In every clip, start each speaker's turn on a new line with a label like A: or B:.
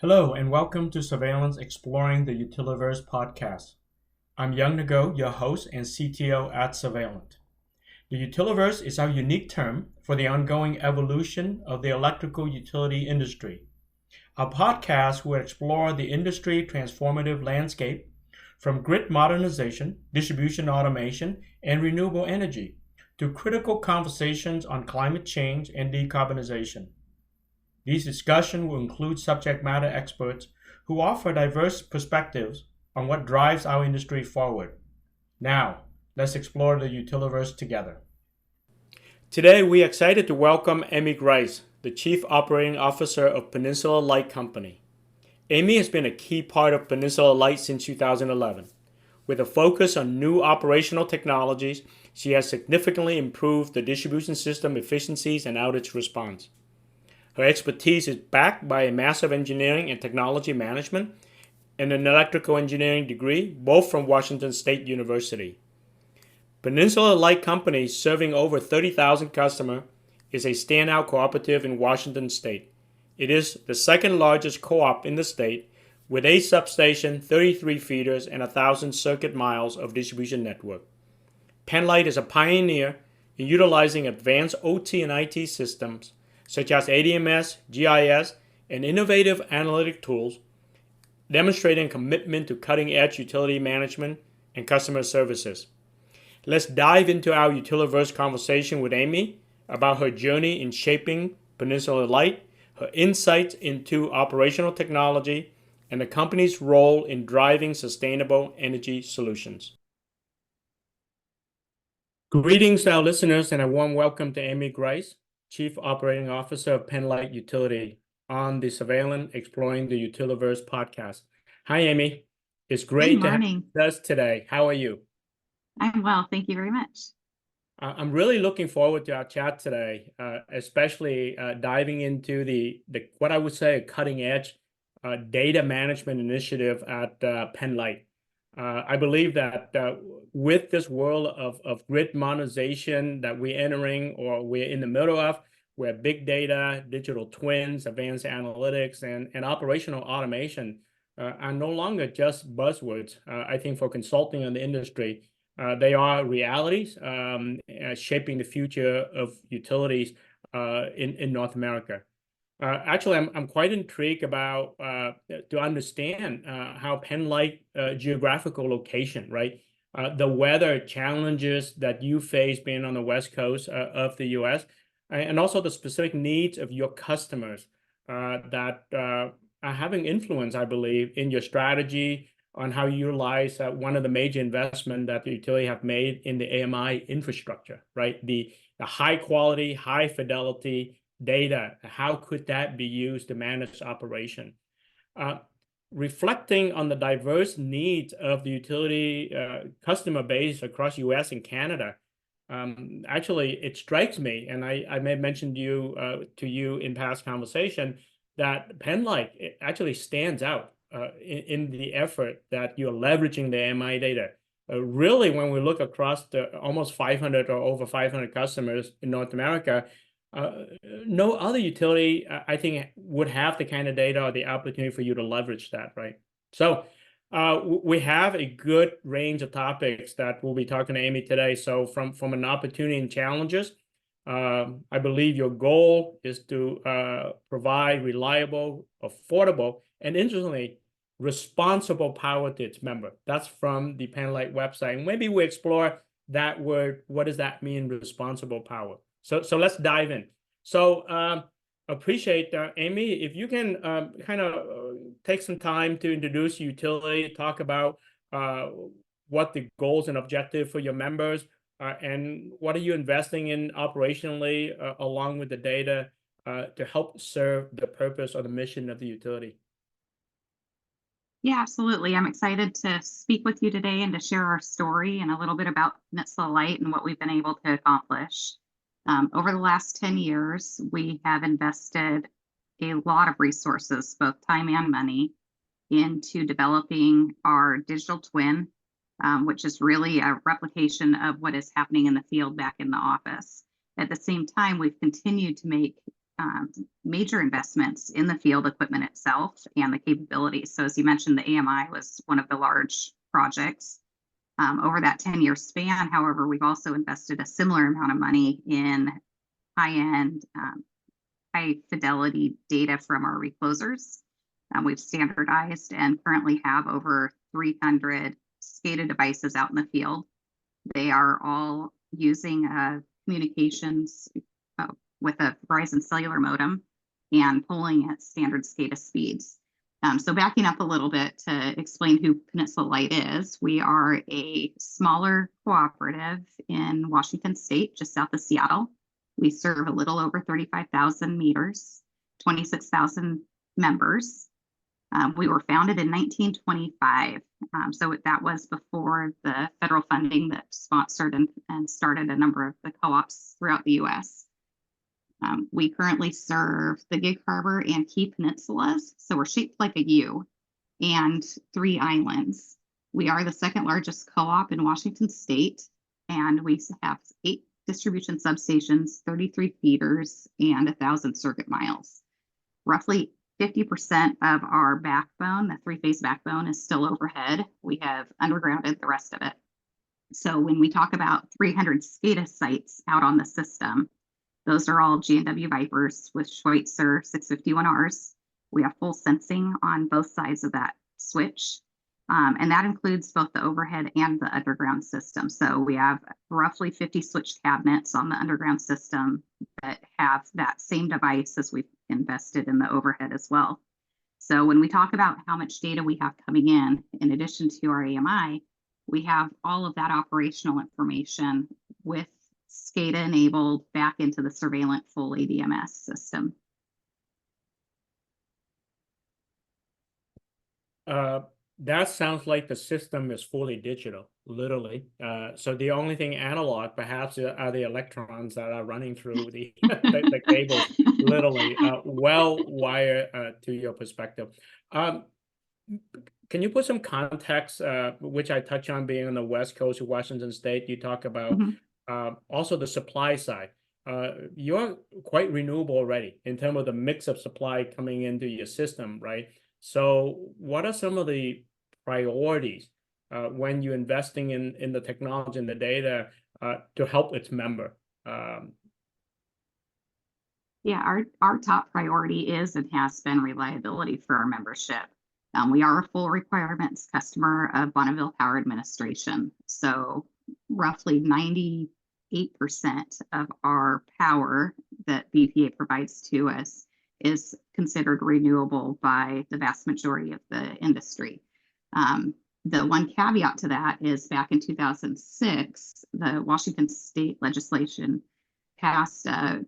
A: Hello and welcome to Survalent Exploring the Utiliverse podcast. I'm Young Nago, your host and CTO at Survalent. The Utiliverse is our unique term for the ongoing evolution of the electrical utility industry. Our podcast will explore the industry transformative landscape from grid modernization, distribution automation, and renewable energy to critical conversations on climate change and decarbonization. These discussions will include subject matter experts who offer diverse perspectives on what drives our industry forward. Now, let's explore the Utiliverse together. Today, we are excited to welcome Amy Grice, the Chief Operating Officer of Peninsula Light Company. Amy has been a key part of Peninsula Light since 2011. With a focus on new operational technologies, she has significantly improved the distribution system efficiencies and outage response. Her expertise is backed by a Master of Engineering and Technology Management and an electrical engineering degree, both from Washington State University. Peninsula Light Company, serving over 30,000 customers, is a standout cooperative in Washington State. It is the second largest co-op in the state, with 8 substations, 33 feeders, and 1,000 circuit miles of distribution network. Penlight is a pioneer in utilizing advanced OT and IT systems such as ADMS, GIS, and innovative analytic tools, demonstrating commitment to cutting-edge utility management and customer services. Let's dive into our Utiliverse conversation with Amy about her journey in shaping Peninsula Light, her insights into operational technology, and the company's role in driving sustainable energy solutions. Greetings to our listeners and a warm welcome to Amy Grice, Chief Operating Officer of Penlight Utility, on the Survalent Exploring the Utiliverse podcast. Hi, Amy. It's great to have you with us today. How are you?
B: I'm well. Thank you very much.
A: I'm really looking forward to our chat today, especially diving into the what I would say a cutting-edge data management initiative at Penlight. I believe that with this world of grid modernization that we're entering or we're in the middle of, where big data, digital twins, advanced analytics, and operational automation are no longer just buzzwords. I think for consulting on the industry, they are realities shaping the future of utilities in North America. Actually, I'm quite intrigued about to understand how Penlight geographical location, right? The weather challenges that you face being on the West Coast of the U.S., and also the specific needs of your customers that are having influence, I believe, in your strategy on how you utilize one of the major investments that the utility have made in the AMI infrastructure, right? The high quality, high fidelity data, how could that be used to manage operation? Reflecting on the diverse needs of the utility customer base across US and Canada, actually, it strikes me, and I may have mentioned to you in past conversation, that Penlight actually stands out in the effort that you're leveraging the AMI data. Really, when we look across the almost 500 or over 500 customers in North America, no other utility, I think, would have the kind of data or the opportunity for you to leverage that, right? So we have a good range of topics that we'll be talking to Amy today. So from an opportunity and challenges, I believe your goal is to provide reliable, affordable, and interestingly, responsible power to its member. That's from the Penlight website. And maybe we explore that word. What does that mean, responsible power? So let's dive in. So appreciate Amy, if you can kind of take some time to introduce utility, talk about what the goals and objectives for your members and what are you investing in operationally along with the data to help serve the purpose or the mission of the utility.
B: Yeah, absolutely. I'm excited to speak with you today and to share our story and a little bit about Peninsula Light and what we've been able to accomplish. Over the last 10 years, we have invested a lot of resources, both time and money, into developing our digital twin, which is really a replication of what is happening in the field back in the office. At the same time, we've continued to make major investments in the field equipment itself and the capabilities. So as you mentioned, the AMI was one of the large projects. Over that 10-year span, however, we've also invested a similar amount of money in high-end, high fidelity data from our reclosers. We've standardized and currently have over 300 SCADA devices out in the field. They are all using communications with a Verizon cellular modem and pulling at standard SCADA speeds. So backing up a little bit to explain who Peninsula Light is, we are a smaller cooperative in Washington State, just south of Seattle. We serve a little over 35,000 meters, 26,000 members. We were founded in 1925, so that was before the federal funding that sponsored and started a number of the co-ops throughout the U.S. We currently serve the Gig Harbor and Key Peninsulas, so we're shaped like a U, and 3 islands. We are the second largest co-op in Washington State, and we have 8 distribution substations, 33 feeders, and 1,000 circuit miles. Roughly 50% of our backbone, the 3-phase backbone, is still overhead. We have undergrounded the rest of it. So when we talk about 300 SCADA sites out on the system, those are all G&W Vipers with Schweitzer 651Rs. We have full sensing on both sides of that switch. And that includes both the overhead and the underground system. So we have roughly 50 switch cabinets on the underground system that have that same device as we've invested in the overhead as well. So when we talk about how much data we have coming in addition to our AMI, we have all of that operational information with SCADA enabled back into the Survalent full ADMS system.
A: That sounds like the system is fully digital, literally. So the only thing analog, perhaps, are the electrons that are running through the the cables, literally, well wired to your perspective. Can you put some context, which I touch on being on the West Coast of Washington State? You talk about also the supply side. You're quite renewable already in terms of the mix of supply coming into your system, right? So what are some of the priorities when you're investing in the technology and the data to help its member?
B: Yeah, our top priority is and has been reliability for our membership. We are a full requirements customer of Bonneville Power Administration. So roughly 98% of our power that BPA provides to us is considered renewable by the vast majority of the industry. The one caveat to that is back in 2006, the Washington state legislation passed a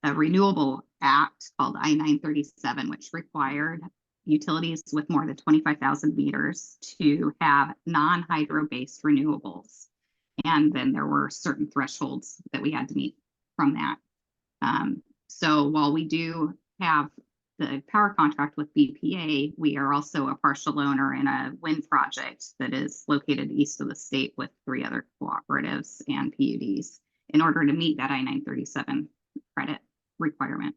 B: renewable act called I-937, which required utilities with more than 25,000 meters to have non-hydro-based renewables. And then there were certain thresholds that we had to meet from that. So while we do have the power contract with BPA, we are also a partial owner in a wind project that is located east of the state with 3 other cooperatives and PUDs in order to meet that I-937 credit requirement.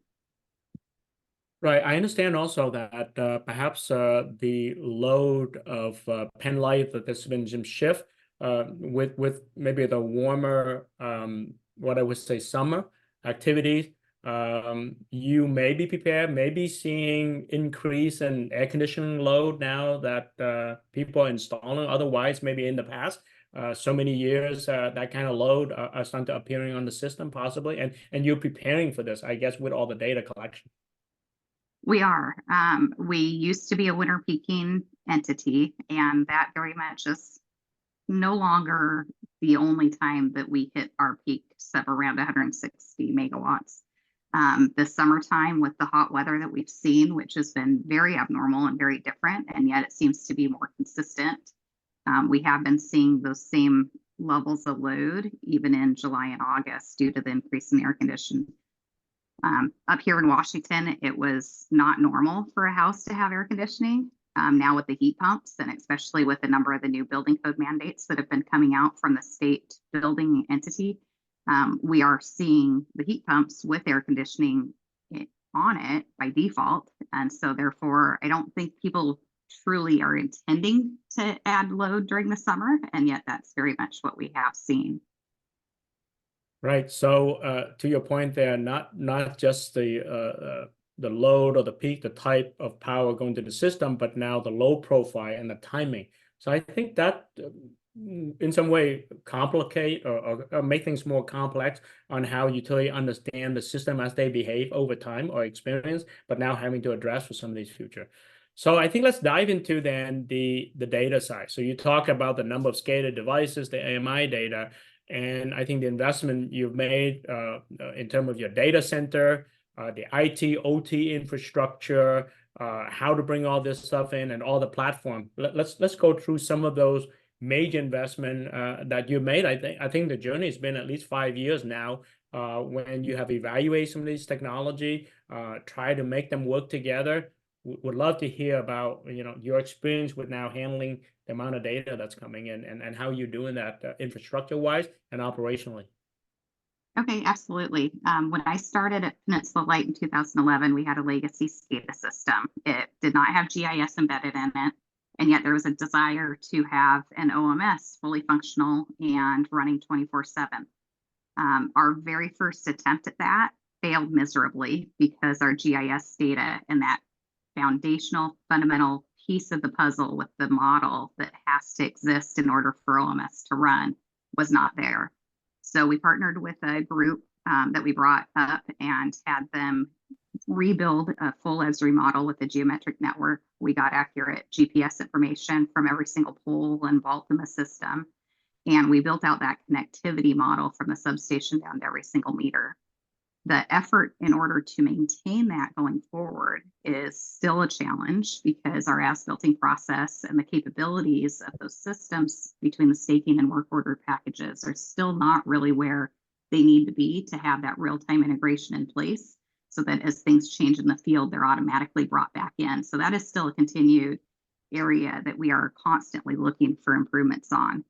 A: Right. I understand also that perhaps the load of Penn Light, that there's been some shift with maybe the warmer, what I would say, summer activities. You may be prepared, maybe seeing increase in air conditioning load now that people are installing. Otherwise, maybe in the past, so many years, that kind of load are starting to appearing on the system possibly. And you're preparing for this, I guess, with all the data collection.
B: We are. We used to be a winter peaking entity, and that very much is no longer the only time that we hit our peaks of around 160 megawatts. The summertime with the hot weather that we've seen, which has been very abnormal and very different, and yet it seems to be more consistent. We have been seeing those same levels of load even in July and August due to the increase in air conditioning. Up here in Washington, it was not normal for a house to have air conditioning. Now with the heat pumps, and especially with a number of the new building code mandates that have been coming out from the state building entity, we are seeing the heat pumps with air conditioning on it by default. And so therefore, I don't think people truly are intending to add load during the summer. And yet that's very much what we have seen.
A: Right. So to your point there, not just the load or the peak, the type of power going to the system, but now the load profile and the timing. So I think that in some way complicate or make things more complex on how utility understand the system as they behave over time or experience, but now having to address for some of these future. So I think let's dive into then the data side. So you talk about the number of SCADA devices, the AMI data, and I think the investment you've made in terms of your data center, the IT, OT infrastructure, how to bring all this stuff in and all the platform. Let's go through some of those major investment that you made. I think the journey has been at least 5 years now when you have evaluated some of these technology, try to make them work together. Would love to hear about your experience with now handling the amount of data that's coming in and how you're doing that infrastructure wise and operationally.
B: Okay, absolutely. When I started at Peninsula Light in 2011, we had a legacy SCADA system. It did not have GIS embedded in it, and yet there was a desire to have an OMS fully functional and running 24/7. Our very first attempt at that failed miserably because our GIS data and that foundational, fundamental piece of the puzzle with the model that has to exist in order for OMS to run was not there. So we partnered with a group that we brought up and had them rebuild a full Esri model with a geometric network. We got accurate GPS information from every single pole and vault in the system. And we built out that connectivity model from the substation down to every single meter. The effort in order to maintain that going forward is still a challenge because our as-builting process and the capabilities of those systems between the staking and work order packages are still not really where they need to be to have that real-time integration in place so that as things change in the field, they're automatically brought back in. So that is still a continued area that we are constantly looking for improvements on.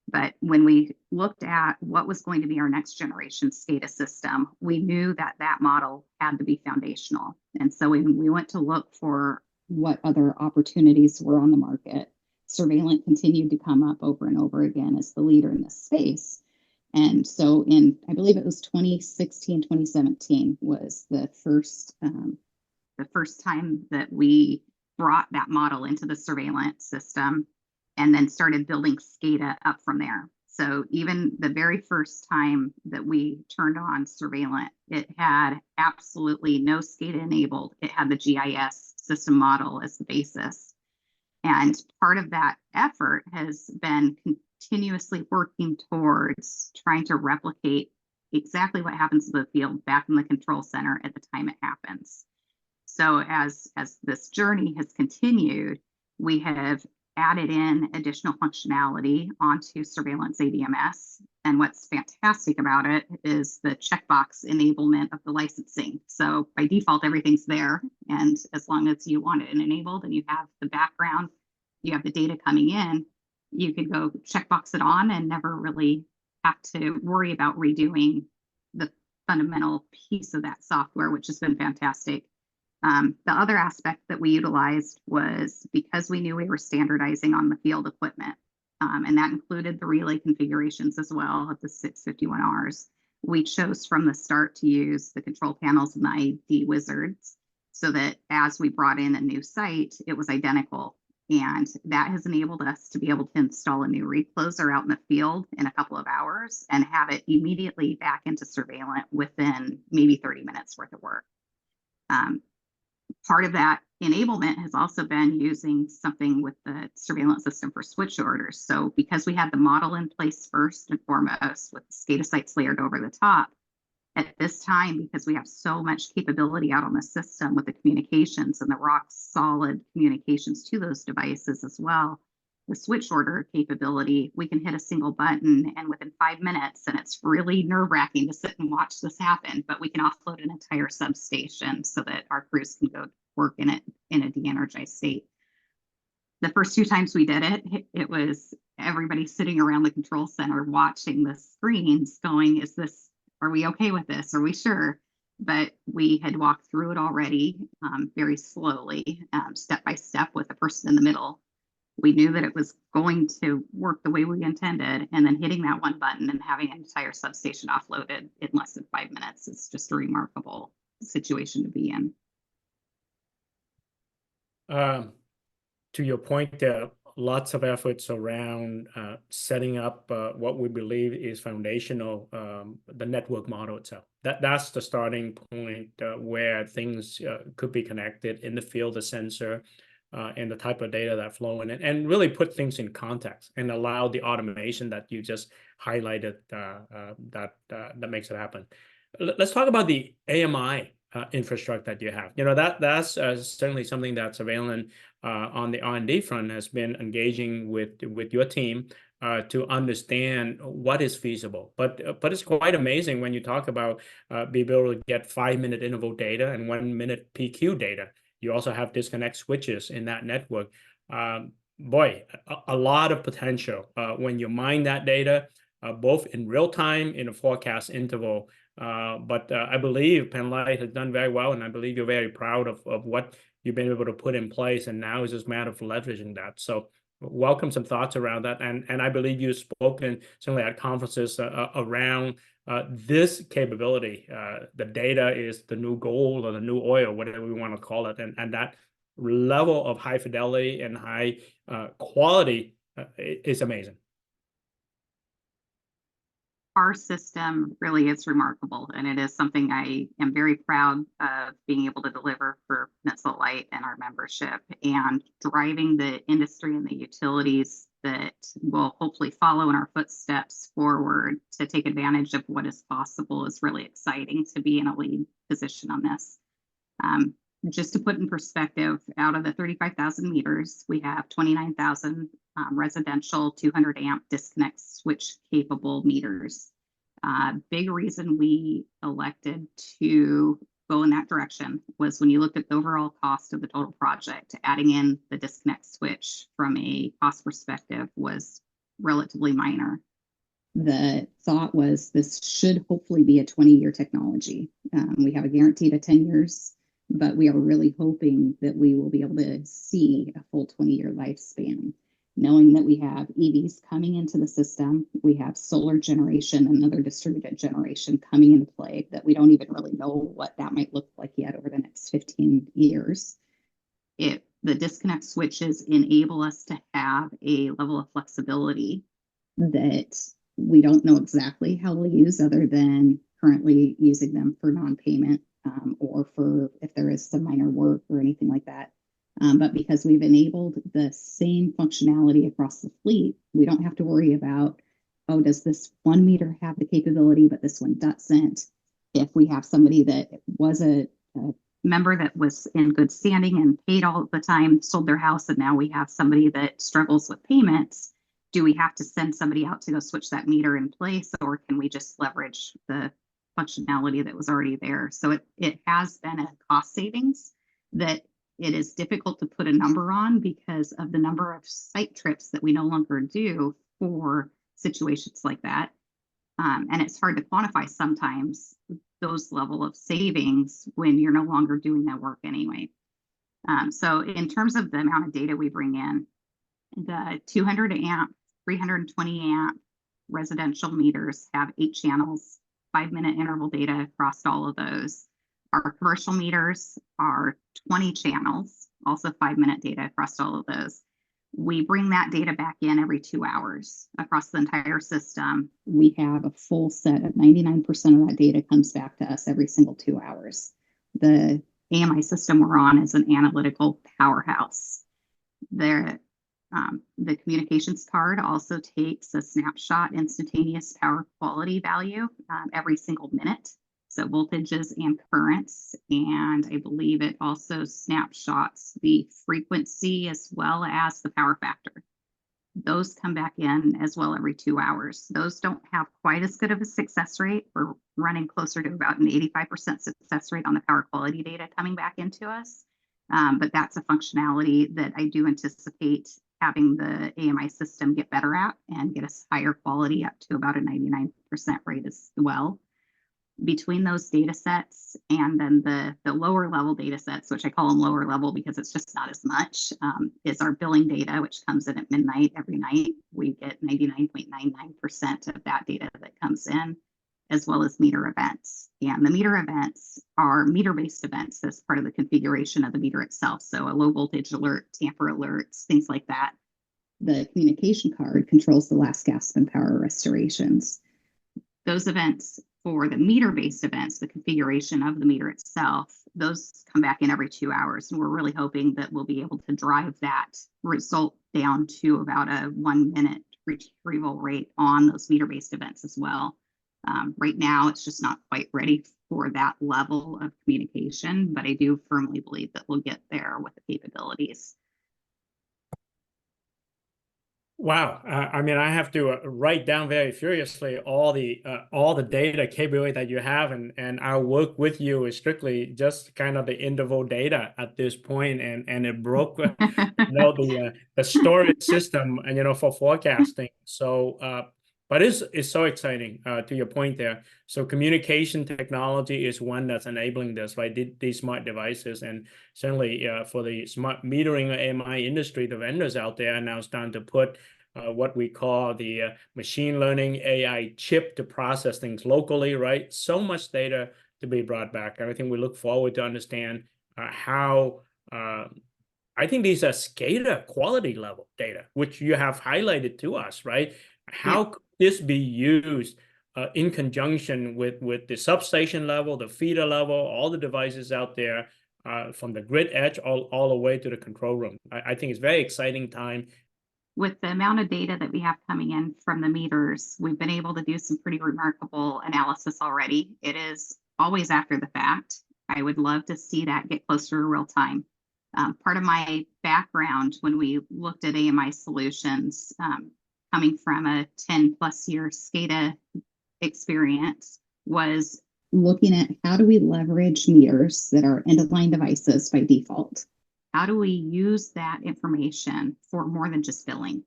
B: But when we looked at what was going to be our next generation SCADA system, we knew that that model had to be foundational. And so when we went to look for what other opportunities were on the market, Survalent continued to come up over and over again as the leader in this space. And so I believe it was 2016, 2017 was the first time that we brought that model into the Survalent system and then started building SCADA up from there. So even the very first time that we turned on Survalent, it had absolutely no SCADA enabled. It had the GIS system model as the basis. And part of that effort has been continuously working towards trying to replicate exactly what happens in the field back in the control center at the time it happens. So as this journey has continued, we have added in additional functionality onto Survalent's ADMS. And what's fantastic about it is the checkbox enablement of the licensing. So by default, everything's there. And as long as you want it enabled and you have the background, you have the data coming in, you can go checkbox it on and never really have to worry about redoing the fundamental piece of that software, which has been fantastic. The other aspect that we utilized was because we knew we were standardizing on the field equipment, and that included the relay configurations as well of the 651Rs. We chose from the start to use the control panels and the ID wizards so that as we brought in a new site, it was identical. And that has enabled us to be able to install a new recloser out in the field in a couple of hours and have it immediately back into Survalent within maybe 30 minutes worth of work. Part of that enablement has also been using something with the Survalent system for switch orders. So because we had the model in place first and foremost with the SCADA sites layered over the top, at this time, because we have so much capability out on the system with the communications and the rock solid communications to those devices as well, the switch order capability, we can hit a single button and within 5 minutes, and it's really nerve-wracking to sit and watch this happen, but we can offload an entire substation so that our crews can go work in it in a de-energized state. The first 2 times we did it, it was everybody sitting around the control center watching the screens going, are we okay with this? Are we sure? but we had walked through it already, very slowly, step by step with a person in the middle. We knew that it was going to work the way we intended, and then hitting that one button and having an entire substation offloaded in less than 5 minutes is just a remarkable situation to be in.
A: To your point, there are lots of efforts around setting up what we believe is foundational, the network model itself. That's the starting point where things could be connected in the field, the sensor, and the type of data that flow in it, and really put things in context and allow the automation that you just highlighted that makes it happen. Let's talk about the AMI infrastructure that you have. That's certainly something that Survalent on the R&D front has been engaging with your team to understand what is feasible. But it's quite amazing when you talk about being able to get 5-minute interval data and 1-minute PQ data. You also have disconnect switches in that network. Boy, a lot of potential when you mine that data, both in real time in a forecast interval. But I believe Penlight has done very well, and I believe you're very proud of what you've been able to put in place, and now it's just a matter of leveraging that. So welcome some thoughts around that. And I believe you've spoken certainly at conferences around this capability. The data is the new gold or the new oil, whatever we want to call it. And that level of high fidelity and high quality is amazing.
B: Our system really is remarkable, and it is something I am very proud of being able to deliver for Peninsula Light and our membership, and driving the industry and the utilities that will hopefully follow in our footsteps forward to take advantage of what is possible is really exciting to be in a lead position on this. Just to put in perspective, out of the 35,000 meters, we have 29,000 residential 200 amp disconnect switch capable meters. Big reason we elected to go in that direction was when you looked at the overall cost of the total project, adding in the disconnect switch from a cost perspective was relatively minor. The thought was this should hopefully be a 20-year technology. We have a guarantee to 10 years. But we are really hoping that we will be able to see a full 20-year lifespan, knowing that we have EVs coming into the system, we have solar generation and other distributed generation coming into play that we don't even really know what that might look like yet over the next 15 years. The disconnect switches enable us to have a level of flexibility that we don't know exactly how we'll use, other than currently using them for non-payment. Or for if there is some minor work or anything like that. But because we've enabled the same functionality across the fleet, we don't have to worry about, oh, does this one meter have the capability, but this one doesn't? If we have somebody that was a member that was in good standing and paid all the time, sold their house, and now we have somebody that struggles with payments, do we have to send somebody out to go switch that meter in place, or can we just leverage the functionality that was already there? So it has been a cost savings that it is difficult to put a number on because of the number of site trips that we no longer do for situations like that. And it's hard to quantify sometimes those level of savings when you're no longer doing that work anyway. So in terms of the amount of data we bring in, the 200 amp, 320 amp residential meters have 8 channels, 5-minute interval data across all of those. Our commercial meters are 20 channels, also 5-minute data across all of those. We bring that data back in every 2 hours across the entire system. We have a full set of 99% of that data comes back to us every single 2 hours. The AMI system we're on is an analytical powerhouse. The communications card also takes a snapshot instantaneous power quality value every single minute. So voltages and currents, and I believe it also snapshots the frequency as well as the power factor. Those come back in as well every 2 hours. Those don't have quite as good of a success rate. We're running closer to about an 85% success rate on the power quality data coming back into us. But that's a functionality that I do anticipate having the AMI system get better at and get us higher quality up to about a 99% rate as well. Between those data sets and then the lower level data sets, which I call them lower level because it's just not as much, is our billing data, which comes in at midnight every night. We get 99.99% of that data that comes in, as well as meter events. And the meter events are meter-based events as part of the configuration of the meter itself. So a low voltage alert, tamper alerts, things like that. The communication card controls the last gasp and power restorations. Those events for the meter-based events, the configuration of the meter itself, those come back in every 2 hours. And we're really hoping that we'll be able to drive that result down to about a 1 minute retrieval rate on those meter-based events as well. Right now, it's just not quite ready for that level of communication, but I do firmly believe that we'll get there with the capabilities.
A: Wow. I mean, I have to write down very furiously all the data capability that you have, and our work with you is strictly just kind of the interval data at this point, and it broke the storage system, and for forecasting. So but it's so exciting to your point there. So communication technology is one that's enabling this, right? These smart devices, and certainly for the smart metering AMI industry, the vendors out there are now starting to put what we call the machine learning AI chip to process things locally, right? So much data to be brought back. I think we look forward to understand how I think these are SCADA quality level data, which you have highlighted to us, right? How could this be used in conjunction with the substation level, the feeder level, all the devices out there, from the grid edge all the way to the control room? I think it's a very exciting time.
B: With the amount of data that we have coming in from the meters, we've been able to do some pretty remarkable analysis already. It is always after the fact. I would love to see that get closer to real time. Part of my background when we looked at AMI solutions, coming from a 10 plus year SCADA experience, was looking at how do we leverage meters that are end of line devices by default. How do we use that information for more than just billing?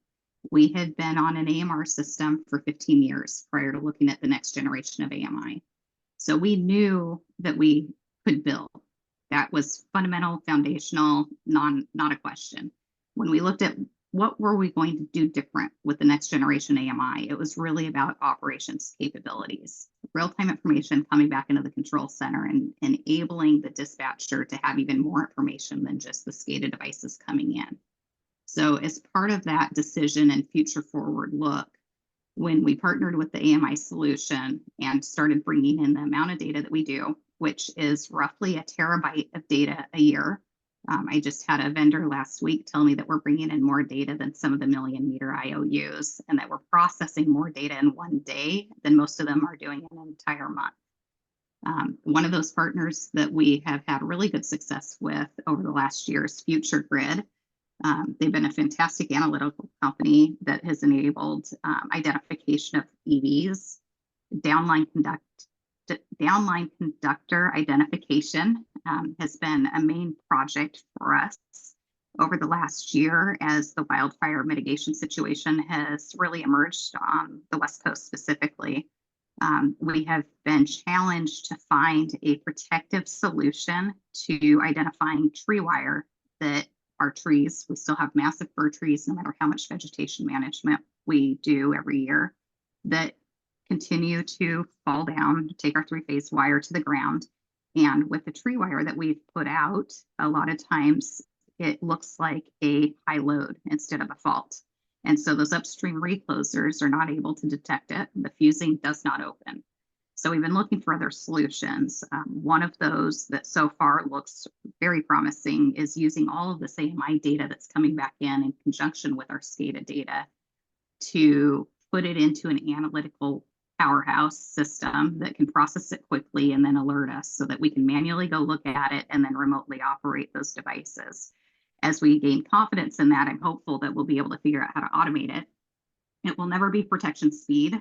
B: We had been on an AMR system for 15 years prior to looking at the next generation of AMI. So we knew that we could bill. That was fundamental, foundational, not a question. When we looked at what were we going to do different with the next generation AMI, it was really about operations capabilities, real-time information coming back into the control center and enabling the dispatcher to have even more information than just the SCADA devices coming in. So as part of that decision and future forward look, when we partnered with the AMI solution and started bringing in the amount of data that we do, which is roughly a terabyte of data a year. I just had a vendor last week tell me that we're bringing in more data than some of the million meter IOUs, and that we're processing more data in one day than most of them are doing in an entire month. One of those partners that we have had really good success with over the last year is Future Grid. They've been a fantastic analytical company that has enabled identification of EVs, downline conductor identification has been a main project for us over the last year as the wildfire mitigation situation has really emerged on the West Coast specifically. We have been challenged to find a protective solution to identifying tree wire that our trees, we still have massive fir trees, no matter how much vegetation management we do every year, that continue to fall down, take our three-phase wire to the ground. And with the tree wire that we've put out, a lot of times it looks like a high load instead of a fault. And so those upstream reclosers are not able to detect it. The fusing does not open. So we've been looking for other solutions. One of those that so far looks very promising is using all of this AMI data that's coming back in conjunction with our SCADA data to put it into an analytical powerhouse system that can process it quickly and then alert us so that we can manually go look at it and then remotely operate those devices. As we gain confidence in that, I'm hopeful that we'll be able to figure out how to automate it. It will never be protection speed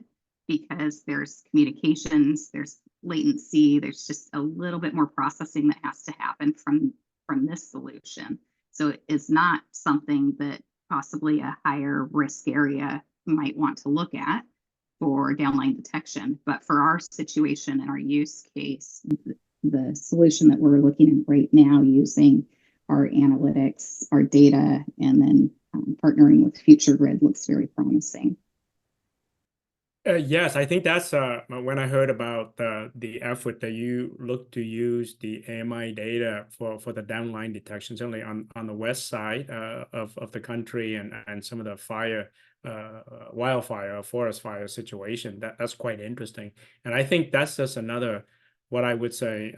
B: because there's communications, there's latency, there's just a little bit more processing that has to happen from this solution. So it is not something that possibly a higher risk area might want to look at. for downline detection. But for our situation and our use case, the solution that we're looking at right now using our analytics, our data, and then partnering with Future Grid looks very promising.
A: Yes, I think that's when I heard about the effort that you look to use the AMI data for the downline detection, certainly on the west side of the country and some of the wildfire, forest fire situation. That's quite interesting. And I think that's just another, what I would say,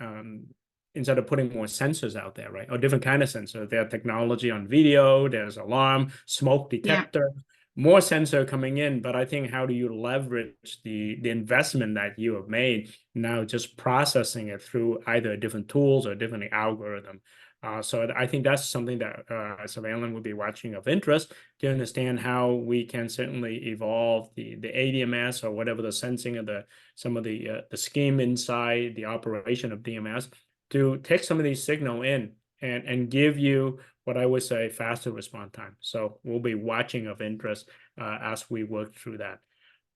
A: instead of putting more sensors out there, right? Or different kind of sensors, there's technology on video, there's alarm, smoke detector. Yeah. More sensor coming in, but I think how do you leverage the investment that you have made now, just processing it through either different tools or different algorithm. So I think that's something that Survalent would be watching of interest to understand how we can certainly evolve the ADMS or whatever the sensing of some of the scheme inside the operation of DMS to take some of these signal in and give you what I would say faster response time. So we'll be watching of interest as we work through that.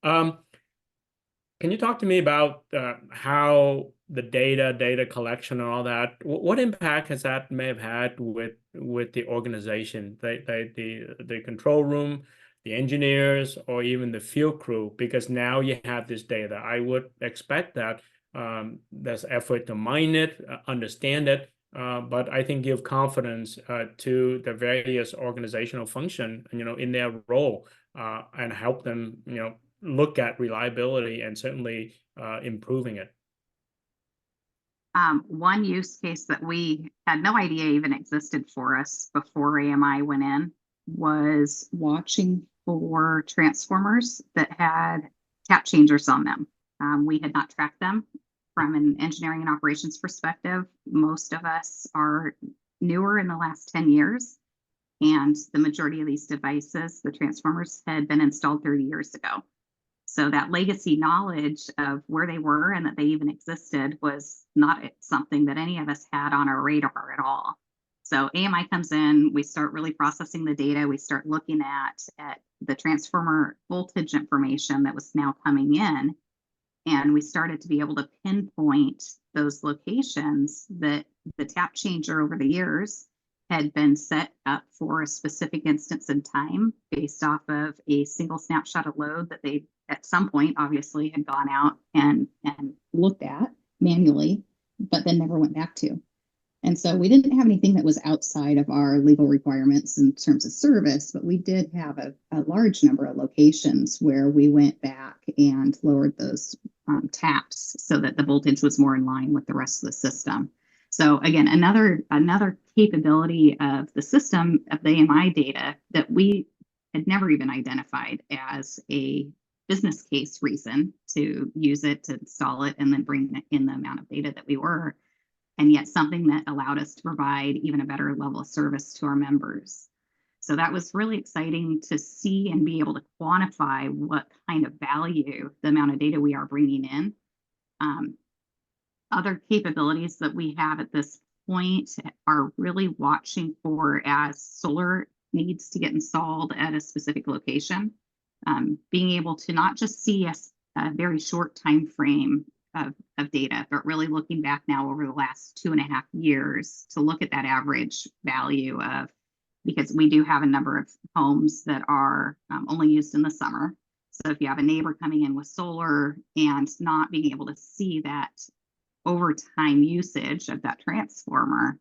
A: Can you talk to me about how the data collection and all that, what impact has that may have had with the organization, the control room, the engineers, or even the field crew? Because now you have this data. I would expect that there's effort to mine it, understand it, but I think give confidence to the various organizational function, in their role, and help them, look at reliability and certainly improving it.
B: One use case that we had no idea even existed for us before AMI went in was watching for transformers that had tap changers on them. We had not tracked them from an engineering and operations perspective. Most of us are newer in the last 10 years, and the majority of these devices, the transformers, had been installed 30 years ago. So that legacy knowledge of where they were and that they even existed was not something that any of us had on our radar at all. So AMI comes in, we start really processing the data, we start looking at the transformer voltage information that was now coming in, and we started to be able to pinpoint those locations that the tap changer over the years had been set up for a specific instance in time based off of a single snapshot of load that they at some point obviously had gone out and looked at manually, but then never went back to. And so we didn't have anything that was outside of our legal requirements in terms of service, but we did have a large number of locations where we went back and lowered those taps so that the voltage was more in line with the rest of the system. So again, another capability of the system of the AMI data that we had never even identified as a business case reason to use it, to install it, and then bring in the amount of data that we were, and yet something that allowed us to provide even a better level of service to our members. So that was really exciting to see and be able to quantify what kind of value the amount of data we are bringing in. Other capabilities that we have at this point are really watching for as solar needs to get installed at a specific location, being able to not just see a very short time frame of data, but really looking back now over the last 2.5 years to look at that average value of, because we do have a number of homes that are only used in the summer. So if you have a neighbor coming in with solar and not being able to see that overtime usage of that transformer,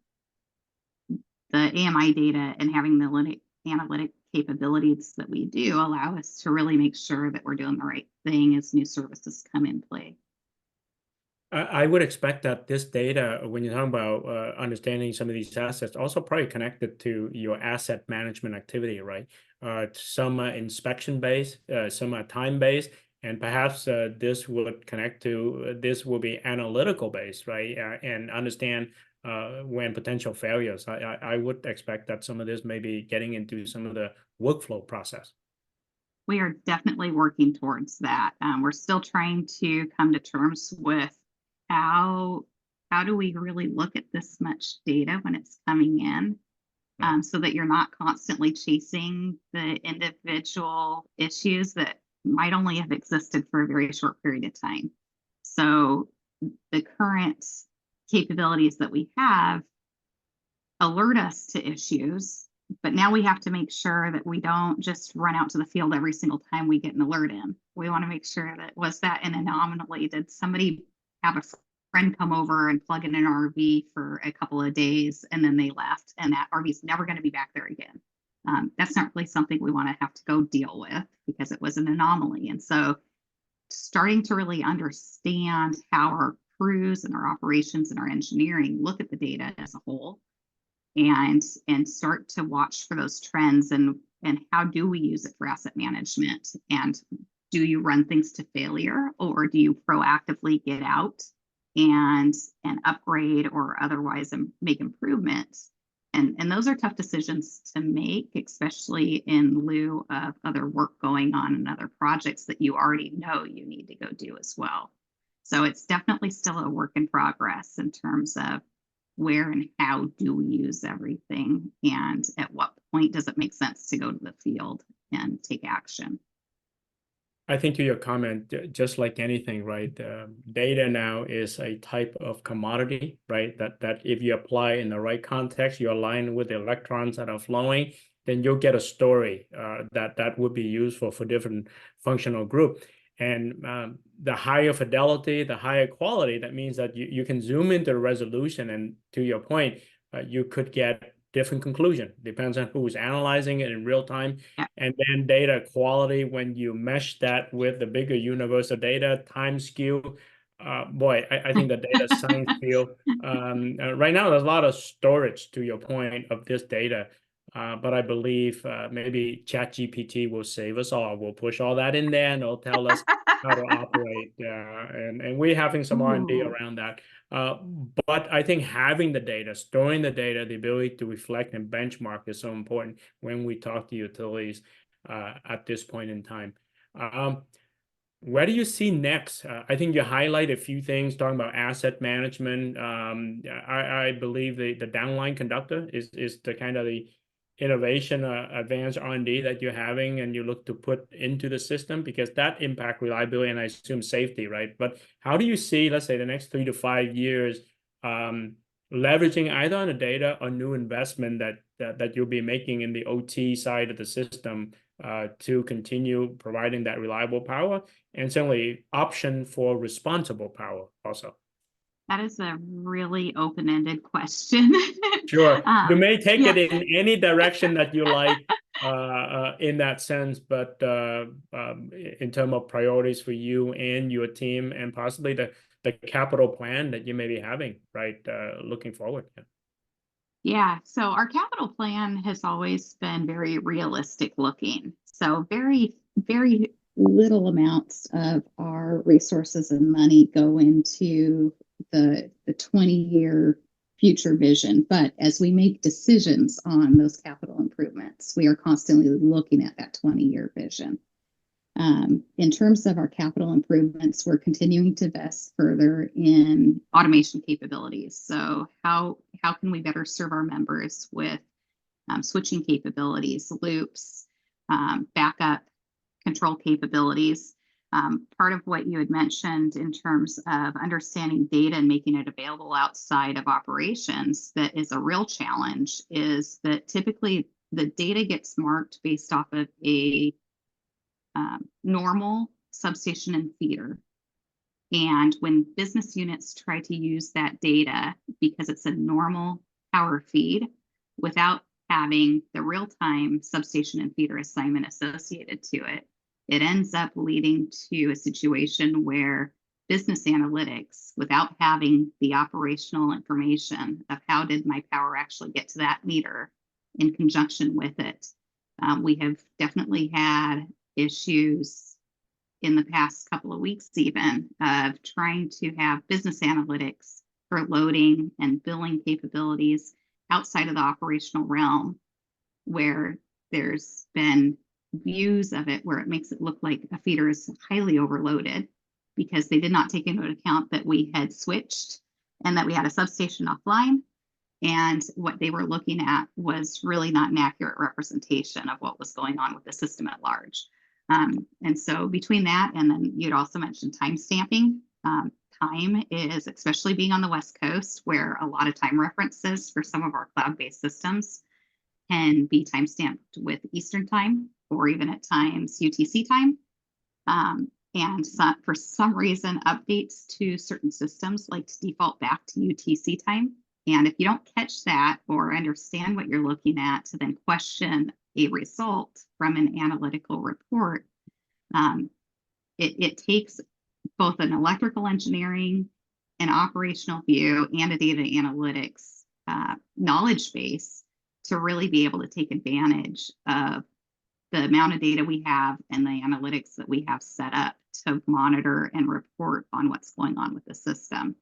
B: the AMI data and having the analytic capabilities that we do allow us to really make sure that we're doing the right thing as new services come in play.
A: I would expect that this data, when you're talking about understanding some of these assets, also probably connected to your asset management activity, right? Some are inspection-based, some are time-based, and perhaps this would connect to, this will be analytical-based, right? And understand when potential failures. I would expect that some of this may be getting into some of the workflow process.
B: We are definitely working towards that. We're still trying to come to terms with how do we really look at this much data when it's coming in, so that you're not constantly chasing the individual issues that might only have existed for a very short period of time. So the current capabilities that we have alert us to issues, but now we have to make sure that we don't just run out to the field every single time we get an alert in. We want to make sure that, was that an anomaly? Did somebody have a friend come over and plug in an RV for a couple of days and then they left and that RV is never going to be back there again? That's not really something we want to have to go deal with because it was an anomaly. And so starting to really understand how our crews and our operations and our engineering look at the data as a whole, and start to watch for those trends, and how do we use it for asset management, and do you run things to failure, or do you proactively get out and upgrade or otherwise make improvements? And those are tough decisions to make, especially in lieu of other work going on and other projects that you already know you need to go do as well. So it's definitely still a work in progress in terms of where and how do we use everything, and at what point does it make sense to go to the field and take action.
A: I think to your comment, just like anything, right? Data now is a type of commodity, right? That if you apply in the right context, you align with the electrons that are flowing, then you'll get a story that would be useful for different functional group. And the higher fidelity, the higher quality, that means that you can zoom into the resolution. And to your point, you could get different conclusion. Depends on who's analyzing it in real time.
B: Yeah.
A: And then data quality, when you mesh that with the bigger universe of data, time skew, boy, I think the data science field, right now, there's a lot of storage, to your point, of this data. But I believe maybe ChatGPT will save us all. We'll push all that in there and it'll tell us how to operate. And we're having some R&D around that. But I think having the data, storing the data, the ability to reflect and benchmark is so important when we talk to utilities at this point in time. Where do you see next? I think you highlight a few things talking about asset management. I believe the downline conductor is the kind of the innovation, advanced R&D that you're having and you look to put into the system, because that impact reliability and I assume safety, right? But how do you see, let's say, the next 3 to 5 years leveraging either on the data or new investment that you'll be making in the OT side of the system to continue providing that reliable power, and certainly option for responsible power also?
B: That is a really open-ended question.
A: Sure. You may take
B: yeah.
A: it in any direction that you like in that sense, but in terms of priorities for you and your team, and possibly the capital plan that you may be having, right, looking forward.
B: Yeah, so our capital plan has always been very realistic looking. So very, very little amounts of our resources and money go into the 20-year future vision. But as we make decisions on those capital improvements, we are constantly looking at that 20-year vision. In terms of our capital improvements, we're continuing to invest further in automation capabilities. So how can we better serve our members with switching capabilities, loops, backup control capabilities? Part of what you had mentioned in terms of understanding data and making it available outside of operations, that is a real challenge, is that typically the data gets marked based off of a normal substation and feeder. And when business units try to use that data because it's a normal power feed without having the real-time substation and feeder assignment associated to it, it ends up leading to a situation where business analytics, without having the operational information of how did my power actually get to that meter in conjunction with it, we have definitely had issues in the past couple of weeks even of trying to have business analytics for loading and billing capabilities outside of the operational realm, where there's been views of it where it makes it look like a feeder is highly overloaded because they did not take into account that we had switched and that we had a substation offline. And what they were looking at was really not an accurate representation of what was going on with the system at large. And so between that, and then you'd also mentioned time stamping. Time is, especially being on the West Coast, where a lot of time references for some of our cloud-based systems can be time stamped with Eastern time or even at times UTC time. And for some reason, updates to certain systems like to default back to UTC time. And if you don't catch that or understand what you're looking at to then question a result from an analytical report, it takes both an electrical engineering, an operational view, and a data analytics knowledge base to really be able to take advantage of the amount of data we have and the analytics that we have set up to monitor and report on what's going on with the system.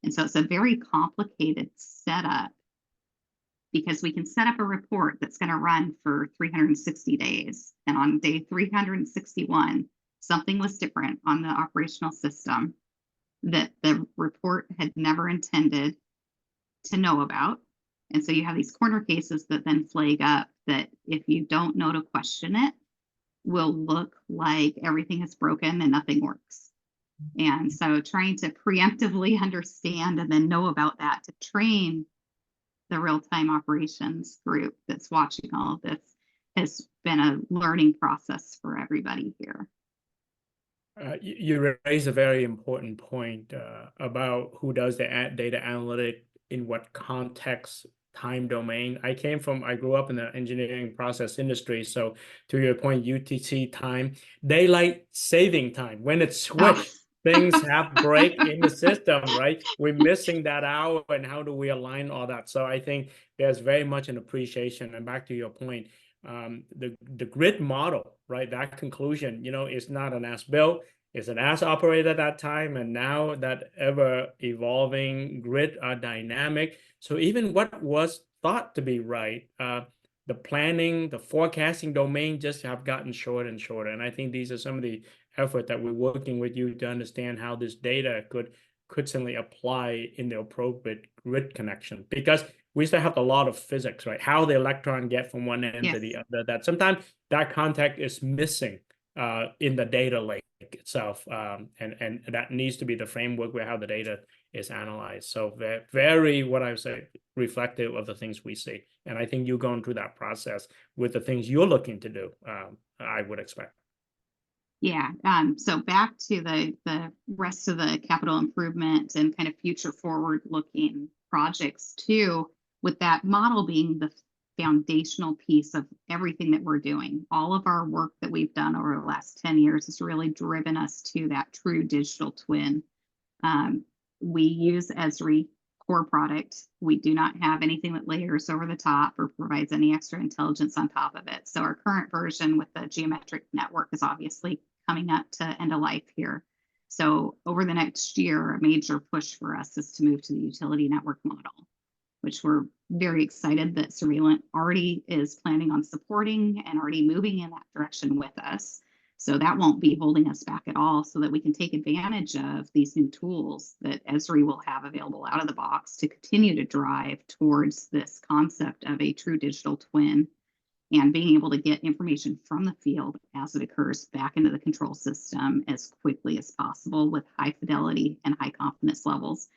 B: And so it's a very complicated setup because we can set up a report that's going to run for 360 days. And on day 361, something was different on the operational system that the report had never intended to know about. And so you have these corner cases that then flag up that if you don't know to question it, will look like everything is broken and nothing works. And so trying to preemptively understand and then know about that to train the real-time operations group that's watching all of this has been a learning process for everybody here.
A: You raise a very important point about who does the data analytic in what context, time domain. I grew up in the engineering process industry. So to your point, UTC time, daylight saving time, when it's switched, things have break in the system, right? We're missing that hour, and how do we align all that? So I think there's very much an appreciation. And back to your point, the grid model, right? That conclusion, is not an as-built, it's an as-operated at that time, and now that ever-evolving grid are dynamic. So even what was thought to be right, the planning, the forecasting domain just have gotten shorter and shorter. And I think these are some of the effort that we're working with you to understand how this data could certainly apply in the appropriate grid connection, because we still have a lot of physics, right? How the electron get from one end to the other, that sometimes that context is missing in the data lake itself. And that needs to be the framework where how the data is analyzed. So very, what I would say, reflective of the things we see. And I think you're going through that process with the things you're looking to do, I would expect.
B: Yeah. So back to the rest of the capital improvement and kind of future forward looking projects too, with that model being the foundational piece of everything that we're doing. All of our work that we've done over the last 10 years has really driven us to that true digital twin. We use Esri core product. We do not have anything that layers over the top or provides any extra intelligence on top of it. So our current version with the geometric network is obviously coming up to end of life here. So over the next year, a major push for us is to move to the utility network model, which we're very excited that Survalent already is planning on supporting and already moving in that direction with us. So that won't be holding us back at all, so that we can take advantage of these new tools that Esri will have available out of the box to continue to drive towards this concept of a true digital twin and being able to get information from the field as it occurs back into the control system as quickly as possible with high fidelity and high confidence levels.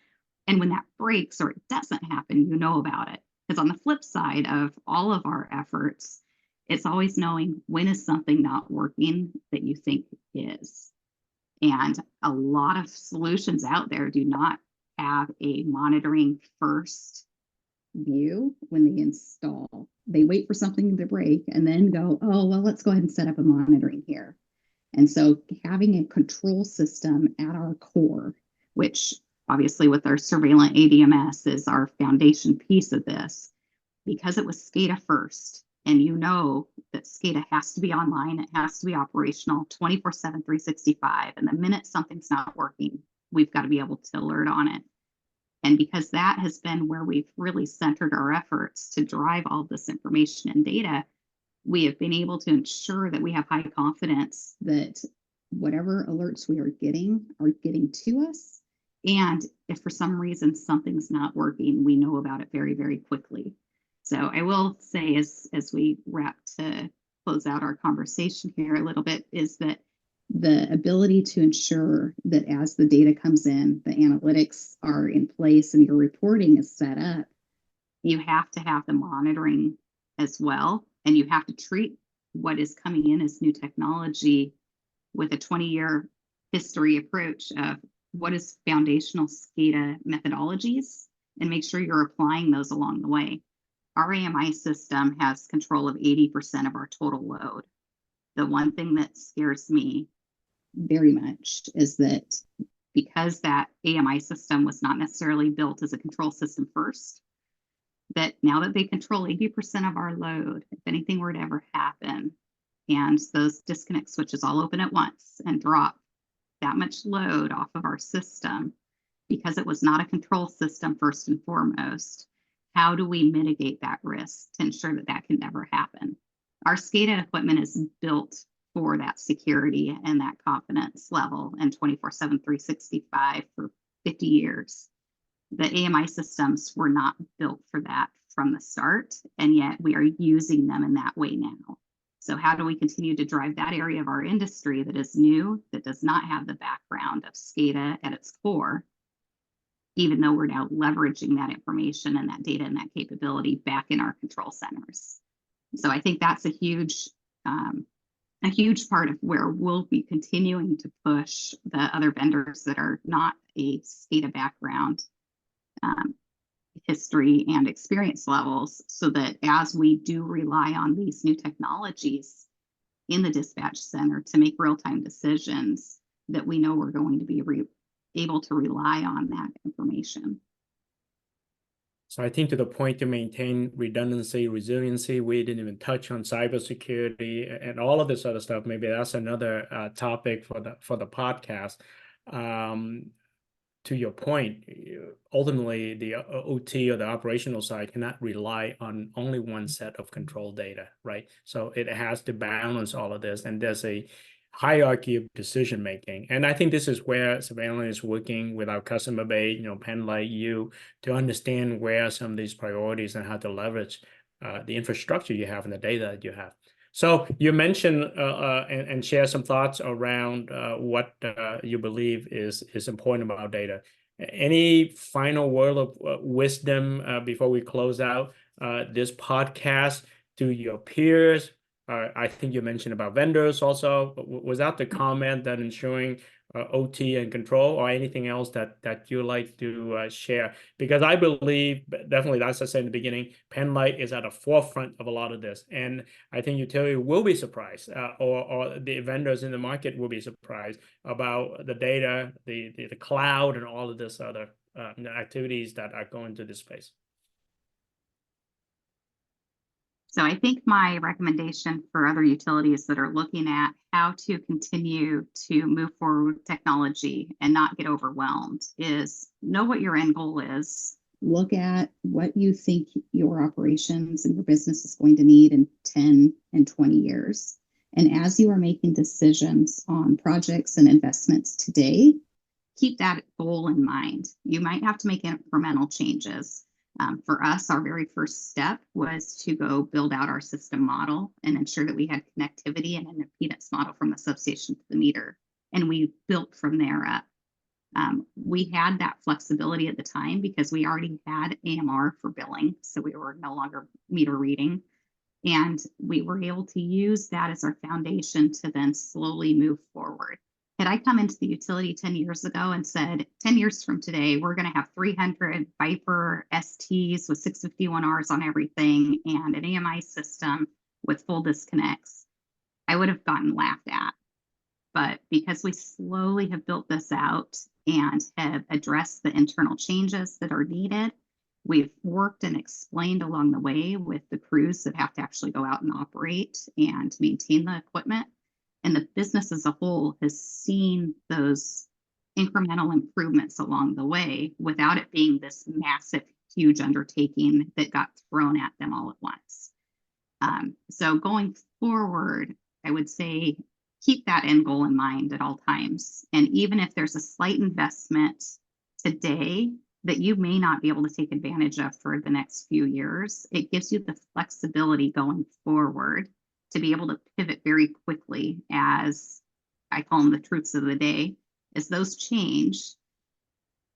B: And when that breaks or it doesn't happen, you know about it. Because on the flip side of all of our efforts, it's always knowing when is something not working that you think is. And a lot of solutions out there do not have a monitoring first view when they install. They wait for something to break and then go, oh, well, let's go ahead and set up a monitoring here. And so having a control system at our core, which obviously with our Survalent ADMS is our foundation piece of this, because it was SCADA first, and you know that SCADA has to be online, it has to be operational 24/7, 365. And the minute something's not working, we've got to be able to alert on it. And because that has been where we've really centered our efforts to drive all this information and data, we have been able to ensure that we have high confidence that whatever alerts we are getting to us. And if for some reason something's not working, we know about it very, very quickly. So I will say, as we wrap to close out our conversation here a little bit, is that the ability to ensure that as the data comes in, the analytics are in place and your reporting is set up, you have to have the monitoring as well. And you have to treat what is coming in as new technology with a 20-year history approach of what is foundational SCADA methodologies, and make sure you're applying those along the way. Our AMI system has control of 80% of our total load. The one thing that scares me very much is that because that AMI system was not necessarily built as a control system first, that now that they control 80% of our load, if anything were to ever happen, and those disconnect switches all open at once and drop that much load off of our system, because it was not a control system first and foremost, how do we mitigate that risk to ensure that that can never happen? Our SCADA equipment is built for that security and that confidence level, and 24/7, 365 for 50 years. The AMI systems were not built for that from the start, and yet we are using them in that way now. So how do we continue to drive that area of our industry that is new, that does not have the background of SCADA at its core, even though we're now leveraging that information and that data and that capability back in our control centers? So I think that's a huge part of where we'll be continuing to push the other vendors that are not a SCADA background, history and experience levels, so that as we do rely on these new technologies in the dispatch center to make real-time decisions, that we know we're going to be able to rely on that information.
A: So I think to the point to maintain redundancy, resiliency, we didn't even touch on cybersecurity and all of this other stuff. Maybe that's another topic for the podcast. To your point, ultimately the OT or the operational side cannot rely on only one set of control data, right? So it has to balance all of this, and there's a hierarchy of decision making. And I think this is where Survalent is working with our customer base, Penlight, you, to understand where some of these priorities and how to leverage the infrastructure you have and the data that you have. So you mentioned and share some thoughts around what you believe is important about data. Any final word of wisdom before we close out this podcast to your peers? I think you mentioned about vendors also. Was that the comment that ensuring OT and control, or anything else that you like to share? Because I believe, definitely, as I said in the beginning, Penlight is at the forefront of a lot of this. And I think utility will be surprised, or the vendors in the market will be surprised about the data, the cloud, and all of this other activities that are going to this space.
B: So I think my recommendation for other utilities that are looking at how to continue to move forward with technology and not get overwhelmed is know what your end goal is. Look at what you think your operations and your business is going to need in 10 and 20 years. And as you are making decisions on projects and investments today, keep that goal in mind. You might have to make incremental changes. For us, our very first step was to go build out our system model and ensure that we had connectivity and an impedance model from the substation to the meter. And we built from there up. We had that flexibility at the time because we already had AMR for billing, so we were no longer meter reading. And we were able to use that as our foundation to then slowly move forward. Had I come into the utility 10 years ago and said, 10 years from today, we're going to have 300 Viper STs with 651Rs on everything and an AMI system with full disconnects, I would have gotten laughed at. But because we slowly have built this out and have addressed the internal changes that are needed, we've worked and explained along the way with the crews that have to actually go out and operate and maintain the equipment. And the business as a whole has seen those incremental improvements along the way without it being this massive, huge undertaking that got thrown at them all at once. So going forward, I would say keep that end goal in mind at all times. And even if there's a slight investment today that you may not be able to take advantage of for the next few years, it gives you the flexibility going forward to be able to pivot very quickly, as I call them the truths of the day. As those change,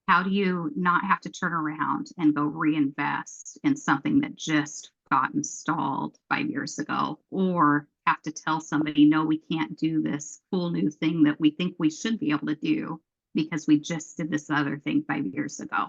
B: how do you not have to turn around and go reinvest in something that just got installed 5 years ago, or have to tell somebody, no, we can't do this cool new thing that we think we should be able to do because we just did this other thing 5 years ago?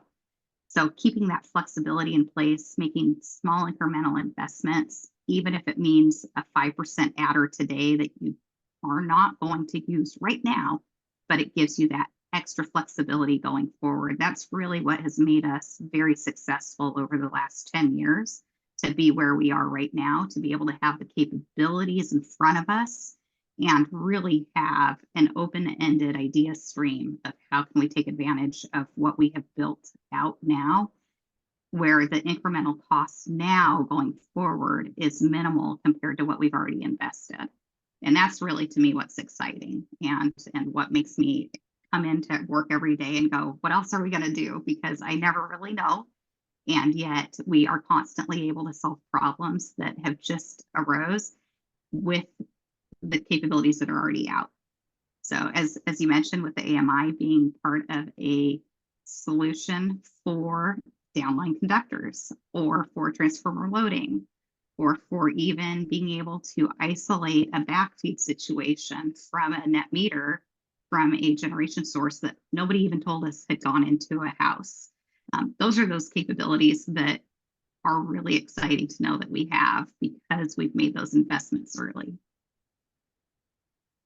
B: So keeping that flexibility in place, making small incremental investments, even if it means a 5% adder today that you are not going to use right now, but it gives you that extra flexibility going forward. That's really what has made us very successful over the last 10 years to be where we are right now, to be able to have the capabilities in front of us and really have an open-ended idea stream of how can we take advantage of what we have built out now, where the incremental cost now going forward is minimal compared to what we've already invested. And that's really, to me, what's exciting and what makes me come into work every day and go, what else are we going to do? Because I never really know. And yet we are constantly able to solve problems that have just arose with the capabilities that are already out. So as you mentioned, with the AMI being part of a solution for downline conductors, or for transformer loading, or for even being able to isolate a backfeed situation from a net meter from a generation source that nobody even told us had gone into a house. Those are those capabilities that are really exciting to know that we have because we've made those investments early.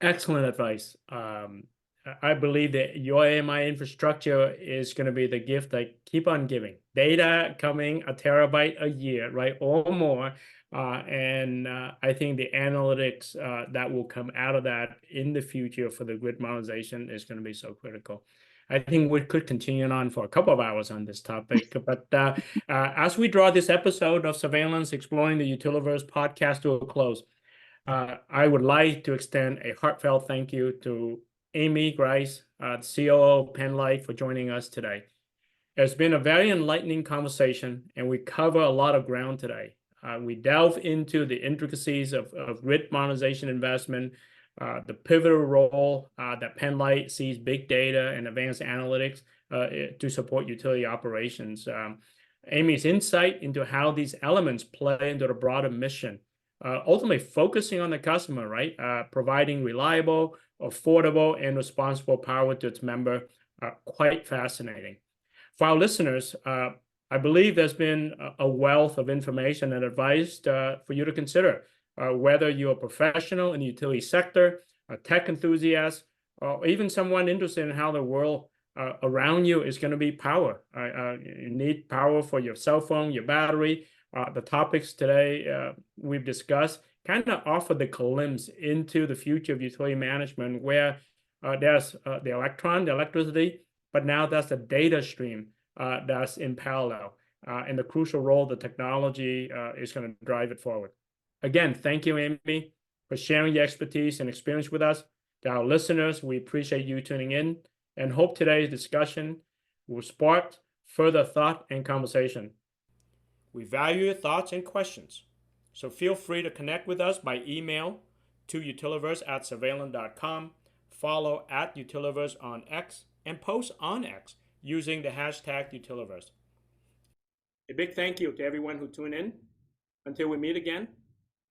A: Excellent advice. I believe that your AMI infrastructure is going to be the gift that keep on giving. Data coming a terabyte a year, right, or more. And I think the analytics that will come out of that in the future for the grid modernization is going to be so critical. I think we could continue on for a couple of hours on this topic, but as we draw this episode of Survalent Exploring the Utiliverse podcast to a close, I would like to extend a heartfelt thank you to Amy Grice, the COO of Peninsula Light, for joining us today. It's been a very enlightening conversation, and we cover a lot of ground today. We delve into the intricacies of grid modernization investment, the pivotal role that Peninsula Light sees big data and advanced analytics to support utility operations. Amy's insight into how these elements play into the broader mission, ultimately focusing on the customer, right? Providing reliable, affordable, and responsible power to its member, quite fascinating. For our listeners, I believe there's been a wealth of information and advice for you to consider, whether you're a professional in the utility sector, a tech enthusiast, or even someone interested in how the world around you is going to be power. You need power for your cell phone, your battery. The topics today we've discussed kind of offer the glimpse into the future of utility management, where there's the electricity, but now that's the data stream that's in parallel, and the crucial role the technology is going to drive it forward. Again, thank you, Amy, for sharing your expertise and experience with us. To our listeners, we appreciate you tuning in and hope today's discussion will spark further thought and conversation. We value your thoughts and questions, so feel free to connect with us by email to utiliverse@survalent.com, follow @Utiliverse on X, and post on X using the hashtag Utiliverse. A big thank you to everyone who tuned in. Until we meet again,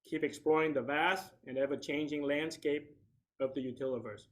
A: keep exploring the vast and ever-changing landscape of the Utiliverse.